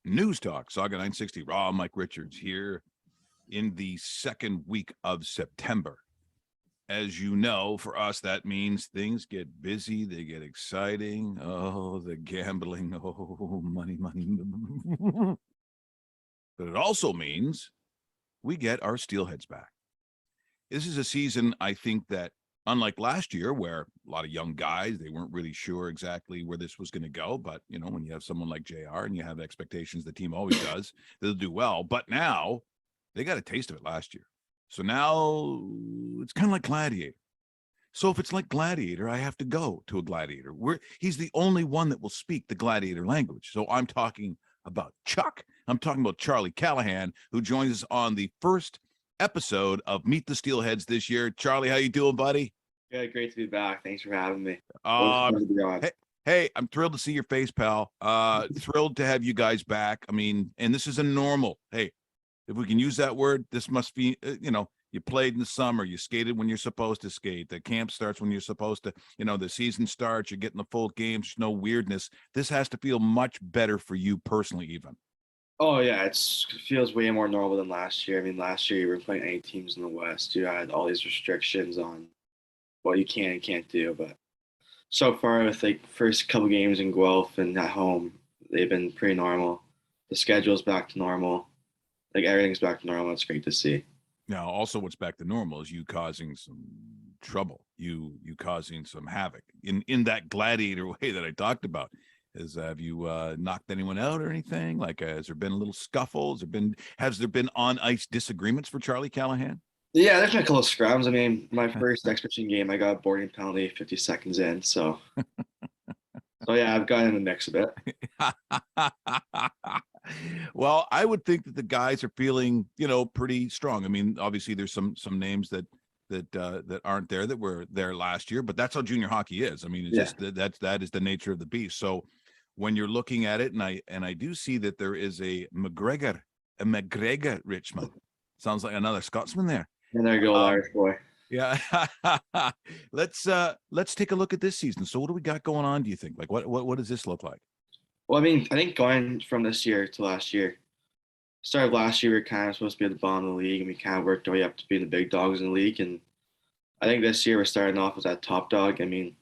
Newstalk Sauga 960. Raw Mike Richards here in the second week of September. As you know, for us, that means things get busy, they get exciting. Oh, the gambling. Oh, money, money. But it also means we get our Steelheads back. This is a season, I think, that unlike last year, where a lot of young guys, they weren't really sure exactly where this was going to go. But, you know, when you have someone like JR and you have expectations, the team always does, they'll do well. But now they got a taste of it last year. So now it's kind of like Gladiator. So if it's like Gladiator, I have to go to a Gladiator. He's the only one that will speak the Gladiator language. So I'm talking about Chuck. I'm talking about Charlie Callaghan, who joins us on the first episode of Meet the Steelheads this year. Charlie, how you doing, buddy? Yeah, great to be back. Thanks for having me. Hey, I'm thrilled to see your face, pal. Thrilled to have you guys back. I mean, and this is a normal. Hey, if we can use that word, this must be, you played in the summer, you skated when you're supposed to skate. The camp starts when you're supposed to, the season starts, you're getting the full games. There's no weirdness. This has to feel much better for you personally, even. Oh yeah, it feels way more normal than last year. I mean, last year you were playing any teams in the West. You had all these restrictions on what you can and can't do. But so far, with like first couple games in Guelph and at home, they've been pretty normal. The schedule's back to normal. Like everything's back to normal. It's great to see. Now, also, what's back to normal is you causing some trouble, you causing some havoc in that Gladiator way that I talked about. Have you knocked anyone out or anything? Like, has there been a little scuffle? Has there been on ice disagreements for Charlie Callaghan? Yeah, there's been a couple of scrums. I mean, my first exhibition game, I got a boarding penalty 50 seconds in. So yeah, I've gotten in the mix a bit. Well, I would think that the guys are feeling, pretty strong. I mean, obviously there's some names that aren't there that were there last year, but that's how junior hockey is. I mean, it's just that is the nature of the beast. So when you're looking at it, and I do see that there is a McGregor Richmond. Sounds like another Scotsman there. And there you go, Irish boy. Yeah. Let's take a look at this season. So what do we got going on, do you think? Like what does this look like? Well, I mean, I think going from this year to last year, start of last year, we were kind of supposed to be at the bottom of the league, and we kind of worked our way up to be the big dogs in the league. And I think this year we're starting off as that top dog. I mean,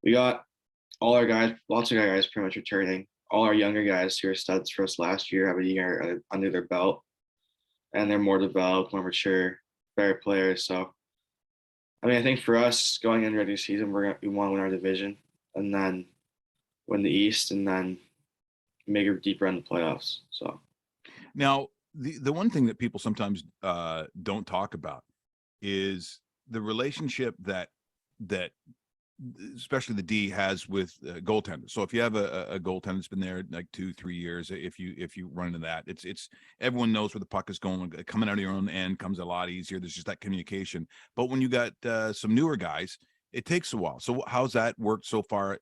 we got all our guys, lots of guys pretty much returning. All our younger guys who were studs for us last year have a year under their belt, and they're more developed, more mature, better players. So, I mean, I think for us going into the season, we want to win our division, and then win the East, and then make a deep run in the playoffs. So now the one thing that people sometimes don't talk about is the relationship that especially the D has with goaltenders. So if you have a goaltender that's been there like 2-3 years, if you run into that, it's everyone knows where the puck is going. Coming out of your own end comes a lot easier. There's just that communication. But when you got some newer guys, it takes a while. So how's that worked so far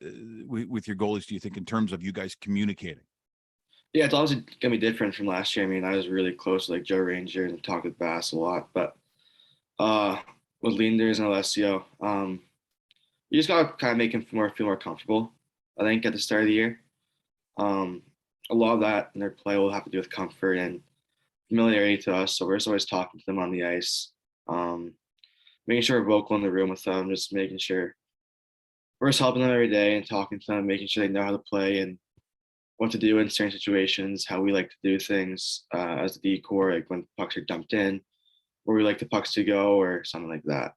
with your goalies, do you think, in terms of you guys communicating? yeah, it's obviously gonna be different from last year. I mean, I was really close to like Joe Ranger and talked with Bastl a lot, but with Leanders and Alessio, you just gotta kind of make him feel more comfortable. I think at the start of the year, a lot of that in their play will have to do with comfort and familiarity to us. So we're just always talking to them on the ice, making sure we're vocal in the room with them, just making sure we're just helping them every day and talking to them, making sure they know how to play and what to do in certain situations, how we like to do things as the decor, like when pucks are dumped in, where we like the pucks to go, or something like that.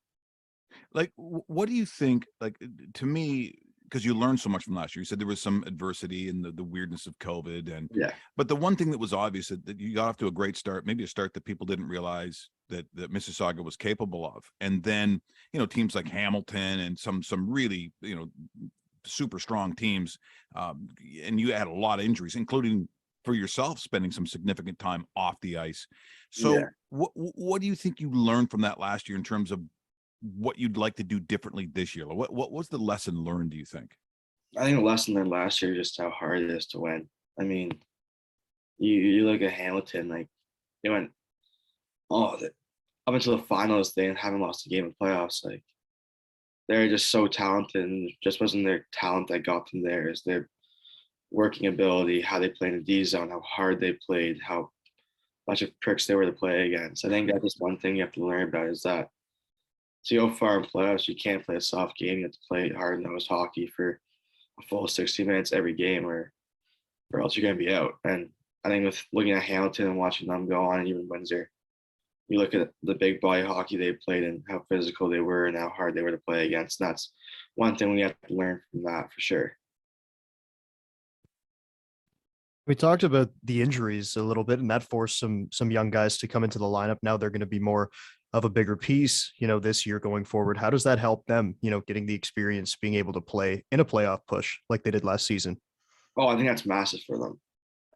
Like, what do you think? Like, to me, because you learned so much from last year. You said there was some adversity and the weirdness of COVID, Yeah, but the one thing that was obvious that you got off to a great start, maybe a start that people didn't realize that Mississauga was capable of, and then teams like Hamilton and some really super strong teams, and you had a lot of injuries, including for yourself spending some significant time off the ice. So yeah. what do you think you learned from that last year in terms of what you'd like to do differently this year? What was the lesson learned, do you think? I think the lesson learned last year is just how hard it is to win. I mean, you look at Hamilton, like they went up until the finals, they haven't lost a game in playoffs. Like they're just so talented, and it just wasn't their talent that got them there. It's their working ability, how they play in the D zone, how hard they played, how much of pricks they were to play against. I think that's just one thing you have to learn about is that to go far in playoffs, you can't play a soft game. You have to play hard nosed hockey for a full 60 minutes every game, or else you're going to be out. And I think with looking at Hamilton and watching them go on, and even Windsor, you look at the big body hockey they played and how physical they were and how hard they were to play against. And that's one thing we have to learn from that for sure. We talked about the injuries a little bit, and that forced some young guys to come into the lineup. Now they're going to be more of a bigger piece, this year going forward. How does that help them, getting the experience, being able to play in a playoff push like they did last season? Oh, I think that's massive for them.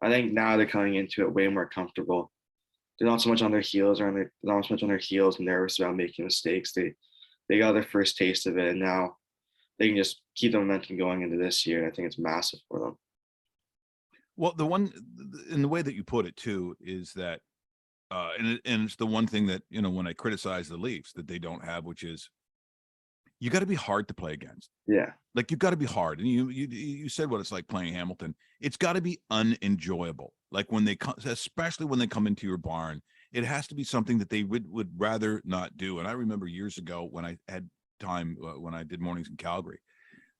I think now they're coming into it way more comfortable. They're not so much on their heels not so much on their heels and nervous about making mistakes. They got their first taste of it, and now they can just keep the momentum going into this year. And I think it's massive for them. Well, the one in the way that you put it too is that, and it's the one thing that, when I criticize the Leafs that they don't have, which is you got to be hard to play against. Yeah. Like you've got to be hard. And you said what it's like playing Hamilton. It's got to be unenjoyable. Like when they come, especially when they come into your barn, it has to be something that they would rather not do. And I remember years ago when I had time, when I did mornings in Calgary,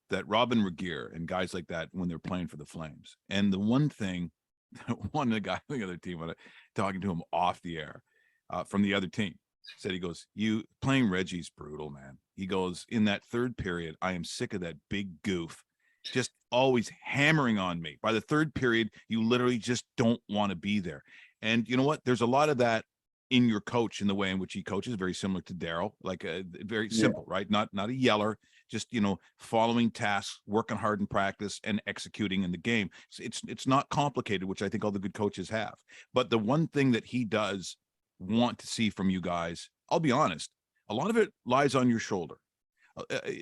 that Robin Regier and guys like that, when they're playing for the Flames. And the one thing, one of the guys on the other team, when I talking to him off the air from the other team, said, he goes, you playing Reggie's brutal, man. He goes, in that third period, I am sick of that big goof just always hammering on me. By the third period, you literally just don't want to be there. And you know what? There's a lot of that in your coach, in the way in which he coaches, very similar to Daryl, like very simple, right? Not a yeller, just, following tasks, working hard in practice and executing in the game. It's not complicated, which I think all the good coaches have. But the one thing that he does want to see from you guys, I'll be honest, a lot of it lies on your shoulder,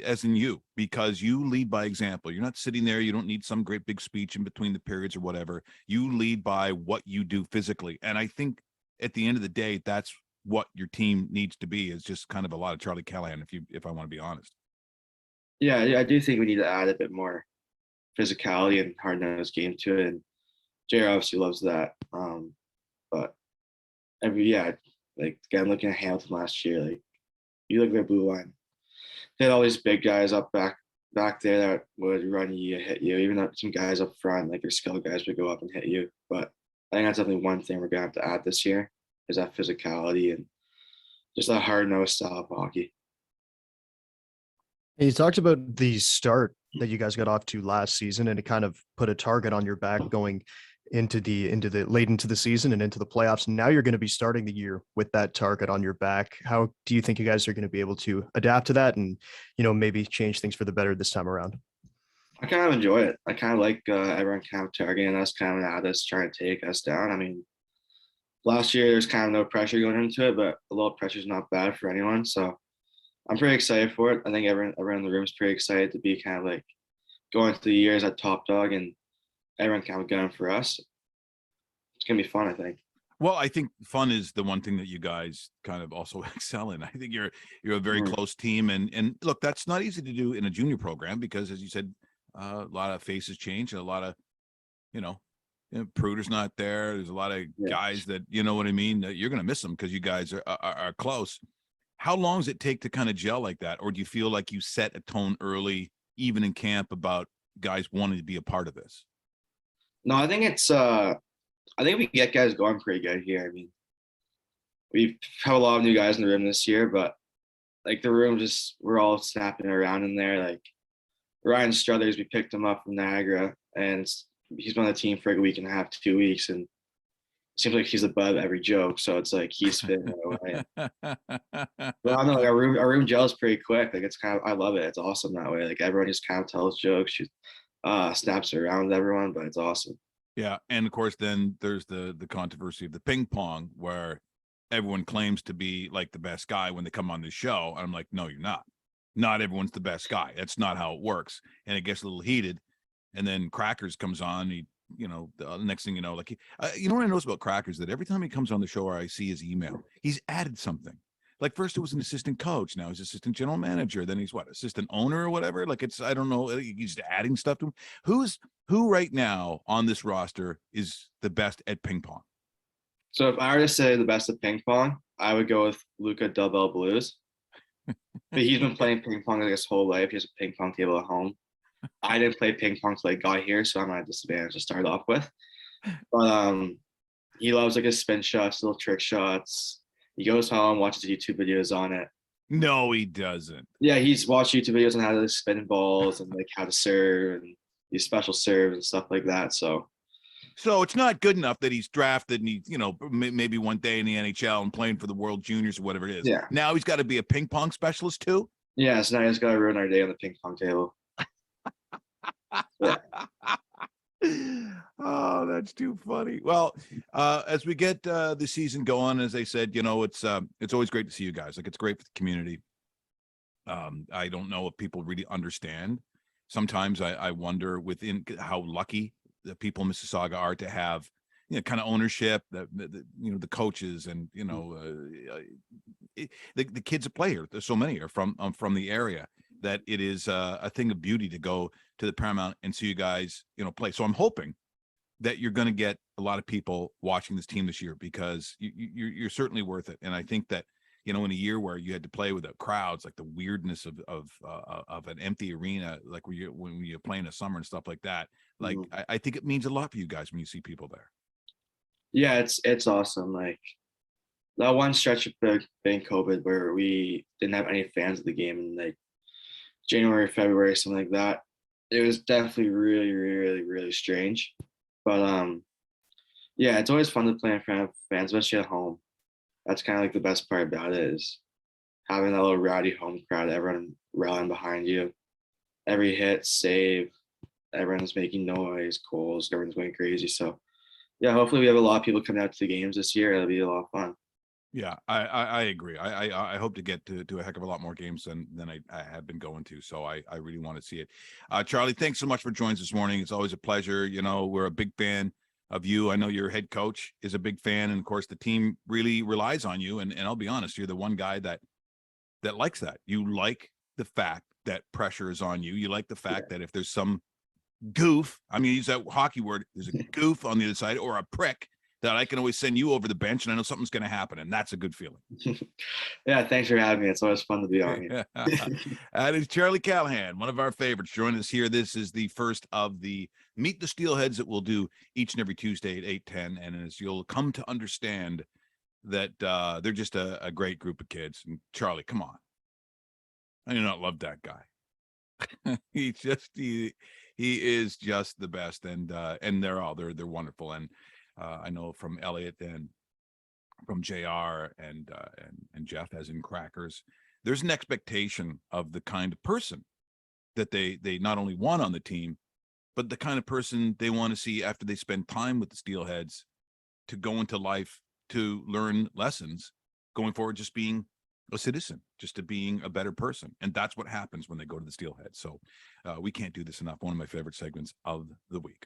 as in you, because you lead by example. You're not sitting there. You don't need some great big speech in between the periods or whatever. You lead by what you do physically. And I think at the end of the day, that's what your team needs to be, is just kind of a lot of Charlie Callaghan, if I want to be honest. Yeah, I do think we need to add a bit more physicality and hard-nosed game to it. And Jay obviously loves that. But like again, looking at Hamilton last year, like you look at their blue line, they had all these big guys up back there that would run you, hit you. Even though some guys up front, like their skill guys, would go up and hit you. But I think that's definitely one thing we're gonna have to add this year, is that physicality and just that hard-nosed style of hockey. And you talked about the start that you guys got off to last season, and it kind of put a target on your back going into the late into the season and into the playoffs. And now you're going to be starting the year with that target on your back. How do you think you guys are going to be able to adapt to that and, maybe change things for the better this time around? I kind of enjoy it. I kind of like everyone kind of targeting us, kind of at us, trying to take us down. I mean, last year there's kind of no pressure going into it, but a little pressure is not bad for anyone. So I'm pretty excited for it. I think everyone in the room is pretty excited to be kind of like going through the years at top dog, and everyone kind of going for us. It's gonna be fun, I think. Well, I think fun is the one thing that you guys kind of also excel in. I think you're a very close team, and look, that's not easy to do in a junior program because, as you said, a lot of faces change, and a lot of, Pruder's not there. There's a lot of guys that, you know what I mean, that you're going to miss them because you guys are close. How long does it take to kind of gel like that? Or do you feel like you set a tone early, even in camp, about guys wanting to be a part of this? No, I think I think we get guys going pretty good here. I mean, we've had a lot of new guys in the room this year, but like the room we're all snapping around in there. Like Ryan Struthers, we picked him up from Niagara, and he's been on the team for like a week and a half, 2 weeks, and it seems like he's above every joke. So it's like he's fitting right away. Well, I know, like our room gels pretty quick. Like it's kind of, I love it. It's awesome that way. Like everyone just kind of tells jokes, snaps around with everyone, but it's awesome. Yeah, and of course, then there's the controversy of the ping pong, where everyone claims to be like the best guy when they come on the show. And I'm like, no, you're not. Not everyone's the best guy. That's not how it works. And it gets a little heated. And then Crackers comes on. The next thing you know, like, what I notice about Crackers, that every time he comes on the show or I see his email, he's added something. Like first it was an assistant coach, now he's assistant general manager, then he's what, assistant owner or whatever. Like it's, I don't know, he's adding stuff to him. Who right now on this roster is the best at ping pong? So if I were to say the best at ping pong, I would go with Luca Del Bel Blues. But he's been playing ping pong like his whole life. He has a ping pong table at home. I didn't play ping pong till I got here, so I'm at a disadvantage to start off with. But he loves like his spin shots, little trick shots. He goes home, watches YouTube videos on it. No, he doesn't. Yeah, he's watched YouTube videos on how to spin balls and like how to serve and these special serves and stuff like that. So it's not good enough that he's drafted and he, you know, maybe one day in the NHL and playing for the World Juniors or whatever it is. Yeah. Now he's got to be a ping pong specialist too. yeah, so now he's got to ruin our day on the ping pong table. Yeah. Oh, that's too funny. Well, as we get the season going, as I said, you know, it's always great to see you guys. Like it's great for the community. I don't know if people really understand. Sometimes I wonder within how lucky the people in Mississauga are to have, you know, kind of ownership, the you know, the coaches and, you know, the kids that play here. There's so many are from the area that it is a thing of beauty to go to the Paramount and see you guys, you know, play. So I'm hoping that you're going to get a lot of people watching this team this year because you're certainly worth it. And I think that, you know, in a year where you had to play without crowds, like the weirdness of an empty arena, like when you're playing a summer and stuff like that, like I think it means a lot for you guys when you see people there. Yeah, it's awesome. Like that one stretch of being COVID where we didn't have any fans of the game in like January, February, something like that. It was definitely really, really, really strange. But yeah, it's always fun to play in front of fans, especially at home. That's kind of like the best part about it is having that little rowdy home crowd, everyone rallying behind you. Every hit, save, everyone's making noise, goals, everyone's going crazy. So yeah, hopefully we have a lot of people coming out to the games this year. It'll be a lot of fun. Yeah, I agree. I hope to get to a heck of a lot more games than I have been going to. So I really want to see it. Charlie, thanks so much for joining us this morning. It's always a pleasure. You know, we're a big fan of you. I know your head coach is a big fan, and of course the team really relies on you. And I'll be honest, you're the one guy that likes that. You like the fact that pressure is on you. You like the fact that if there's some goof, I'm gonna use that hockey word, there's a goof on the other side or a prick, that I can always send you over the bench and I know something's going to happen. And that's a good feeling. Yeah. Thanks for having me. It's always fun to be on here. That is Charlie Callaghan, one of our favorites, joining us here. This is the first of the Meet the Steelheads that we'll do each and every Tuesday at 8:10. And as you'll come to understand that they're just a great group of kids. And Charlie, come on. I do not love that guy. he is just the best. And they're wonderful. And I know from Elliot and from JR and Jeff, as in Crackers, there's an expectation of the kind of person that they not only want on the team, but the kind of person they want to see after they spend time with the Steelheads to go into life, to learn lessons going forward, just being a citizen, just to being a better person. And that's what happens when they go to the Steelheads. So we can't do this enough. One of my favorite segments of the week.